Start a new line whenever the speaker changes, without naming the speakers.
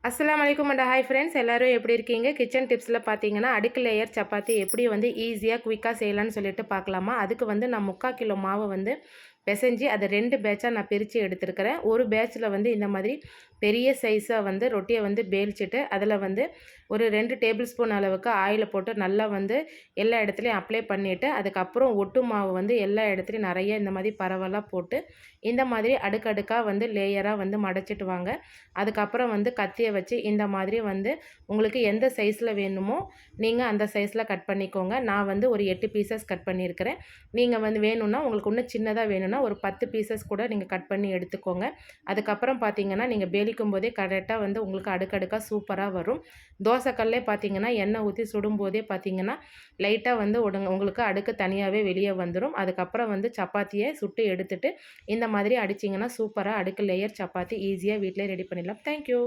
அஸ்ஸலாமு அலைக்கும் and hi friends, எல்லோரும் எப்படி இருக்கீங்க? கிச்சன் டிப்ஸில் பார்த்தீங்கன்னா அடுக்கு லேயர் சப்பாத்தி எப்படி வந்து ஈஸியாக குயிக்காக செய்யலான்னு சொல்லிட்டு பார்க்கலாமா. அதுக்கு வந்து நான் 3/4 கிலோ மாவை வந்து பிசைஞ்சு அதை 2 பேட்சாக நான் பிரித்து எடுத்துருக்கிறேன். ஒரு பேட்சில் வந்து இந்த மாதிரி பெரிய சைஸாக வந்து ரொட்டியை வந்து பேலிச்சிட்டு அதில் வந்து ஒரு 2 டேபிள் ஸ்பூன் அளவுக்கு ஆயிலை போட்டு நல்லா வந்து எல்லா இடத்துலையும் அப்ளை பண்ணிவிட்டு, அதுக்கப்புறம் ஒட்டு மாவு வந்து எல்லா இடத்துலையும் நிறைய இந்த மாதிரி பரவலாக போட்டு இந்த மாதிரி அடுக்கடுக்காக வந்து லேயராக வந்து மடைச்சிட்டு வாங்க. அதுக்கப்புறம் வந்து கத்தியை வச்சு இந்த மாதிரி வந்து உங்களுக்கு எந்த சைஸில் வேணுமோ நீங்கள் அந்த சைஸில் கட் பண்ணிக்கோங்க. நான் வந்து ஒரு 8 பீசஸ் கட் பண்ணியிருக்கிறேன். நீங்கள் வந்து வேணும்னா உங்களுக்கு இன்னும் சின்னதாக வேணும்னா ஒரு 10 பீசஸ் கூட நீங்கள் கட் பண்ணி எடுத்துக்கோங்க. அதுக்கப்புறம் பார்த்தீங்கன்னா நீங்கள் பேலிக்கும் போதே கரெக்டாக வந்து உங்களுக்கு அடுக்கடுக்காக சூப்பராக வரும். தோசைக்கல்லே பார்த்தீங்கன்னா எண்ணெய் ஊற்றி சுடும்போதே பார்த்தீங்கன்னா லைட்டாக வந்து உங்களுக்கு அடுக்கு தனியாகவே வெளியே வந்துடும். அதுக்கப்புறம் வந்து சப்பாத்தியை சுட்டு எடுத்துட்டு இந்த மாதிரி அடிச்சிங்கன்னா சூப்பராக அடுக்கு லேயர் சப்பாத்தி ஈஸியாக வீட்டிலே ரெடி பண்ணிடலாம். தேங்க்யூ.